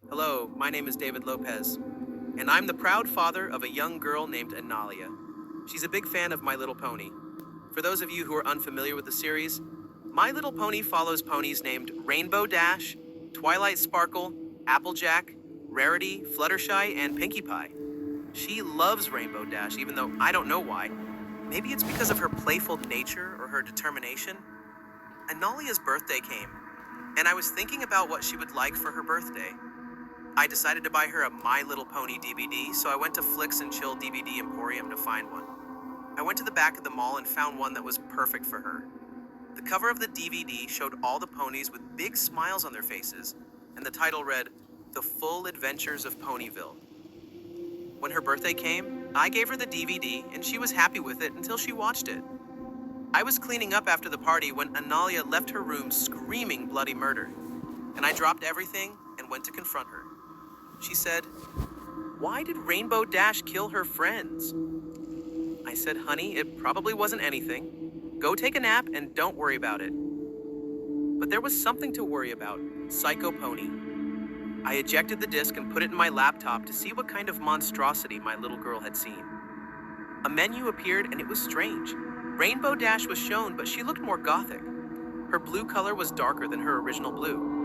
Hello, my name is David Lopez, and I'm the proud father of a young girl named Analia. She's a big fan of My Little Pony. For those of you who are unfamiliar with the series, My Little Pony follows ponies named Rainbow Dash, Twilight Sparkle, Applejack, Rarity, Fluttershy, and Pinkie Pie. She loves Rainbow Dash, even though I don't know why. Maybe it's because of her playful nature or her determination. Analia's birthday came, and I was thinking about what she would like for her birthday. I decided to buy her a My Little Pony DVD, so I went to Flix and Chill DVD Emporium to find one. I went to the back of the mall and found one that was perfect for her. The cover of the DVD showed all the ponies with big smiles on their faces, and the title read, The Full Adventures of Ponyville. When her birthday came, I gave her the DVD, and she was happy with it until she watched it. I was cleaning up after the party when Analia left her room screaming bloody murder, and I dropped everything and went to confront her. She said, "Why did Rainbow Dash kill her friends?" I said, "Honey, it probably wasn't anything. Go take a nap and don't worry about it." But there was something to worry about, Psycho Pony. I ejected the disc and put it in my laptop to see what kind of monstrosity my little girl had seen. A menu appeared and it was strange. Rainbow Dash was shown, but she looked more gothic. Her blue color was darker than her original blue.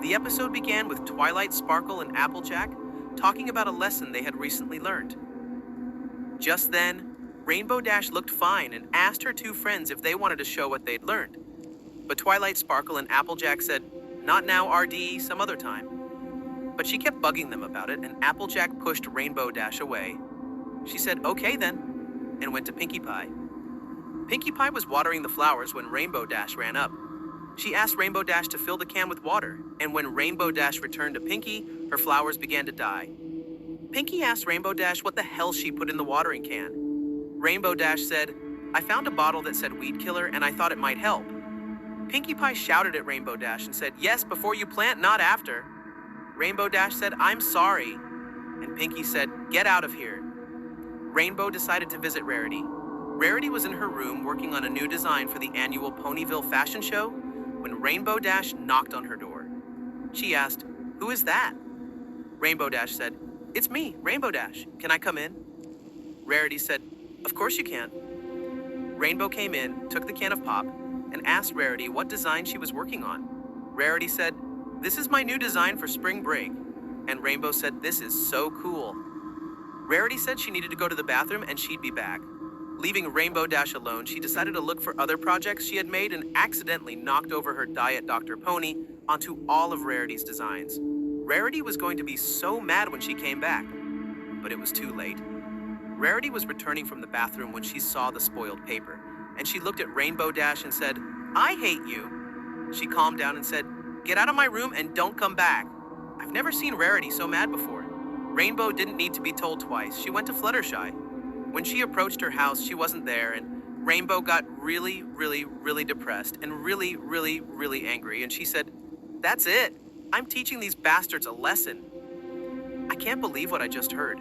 The episode began with Twilight Sparkle and Applejack talking about a lesson they had recently learned. Just then, Rainbow Dash looked fine and asked her two friends if they wanted to show what they'd learned. But Twilight Sparkle and Applejack said, "Not now, RD, some other time." But she kept bugging them about it, and Applejack pushed Rainbow Dash away. She said, "Okay then," and went to Pinkie Pie. Pinkie Pie was watering the flowers when Rainbow Dash ran up. She asked Rainbow Dash to fill the can with water, and when Rainbow Dash returned to Pinkie, her flowers began to die. Pinkie asked Rainbow Dash what the hell she put in the watering can. Rainbow Dash said, "I found a bottle that said weed killer and I thought it might help." Pinkie Pie shouted at Rainbow Dash and said, "Yes, before you plant, not after." Rainbow Dash said, "I'm sorry," and Pinkie said, "Get out of here." Rainbow decided to visit Rarity. Rarity was in her room working on a new design for the annual Ponyville fashion show when Rainbow Dash knocked on her door. She asked, "Who is that?" Rainbow Dash said, "It's me, Rainbow Dash. Can I come in?" Rarity said, "Of course you can." Rainbow came in, took the can of pop, and asked Rarity what design she was working on. Rarity said, "This is my new design for spring break." And Rainbow said, "This is so cool." Rarity said she needed to go to the bathroom and she'd be back. Leaving Rainbow Dash alone, she decided to look for other projects she had made and accidentally knocked over her Diet Dr. Pony onto all of Rarity's designs. Rarity was going to be so mad when she came back, but it was too late. Rarity was returning from the bathroom when she saw the spoiled paper, and she looked at Rainbow Dash and said, "I hate you." She calmed down and said, "Get out of my room and don't come back." I've never seen Rarity so mad before. Rainbow didn't need to be told twice. She went to Fluttershy. When she approached her house, she wasn't there, and Rainbow got really depressed and really angry, and she said, "That's it. I'm teaching these bastards a lesson." I can't believe what I just heard.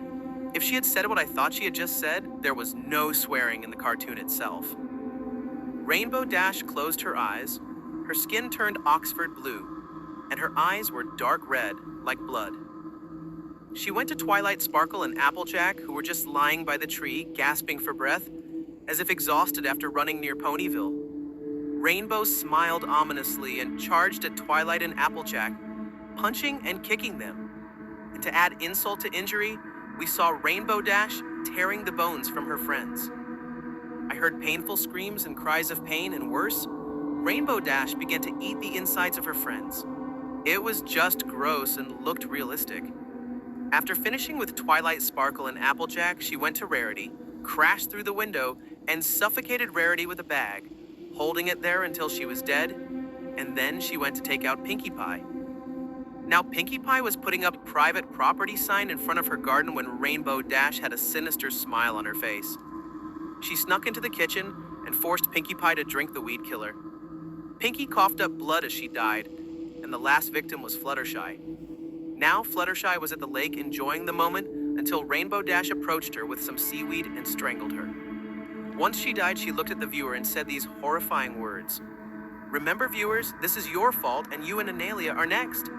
If she had said what I thought she had just said, there was no swearing in the cartoon itself. Rainbow Dash closed her eyes, her skin turned Oxford blue, and her eyes were dark red, like blood. She went to Twilight Sparkle and Applejack, who were just lying by the tree, gasping for breath, as if exhausted after running near Ponyville. Rainbow smiled ominously and charged at Twilight and Applejack, punching and kicking them. And to add insult to injury, we saw Rainbow Dash tearing the bones from her friends. I heard painful screams and cries of pain, and worse, Rainbow Dash began to eat the insides of her friends. It was just gross and looked realistic. After finishing with Twilight Sparkle and Applejack, she went to Rarity, crashed through the window, and suffocated Rarity with a bag, holding it there until she was dead, and then she went to take out Pinkie Pie. Now Pinkie Pie was putting up a private property sign in front of her garden when Rainbow Dash had a sinister smile on her face. She snuck into the kitchen and forced Pinkie Pie to drink the weed killer. Pinkie coughed up blood as she died, and the last victim was Fluttershy. Now Fluttershy was at the lake enjoying the moment until Rainbow Dash approached her with some seaweed and strangled her. Once she died, she looked at the viewer and said these horrifying words. "Remember, viewers, this is your fault and you and Analia are next."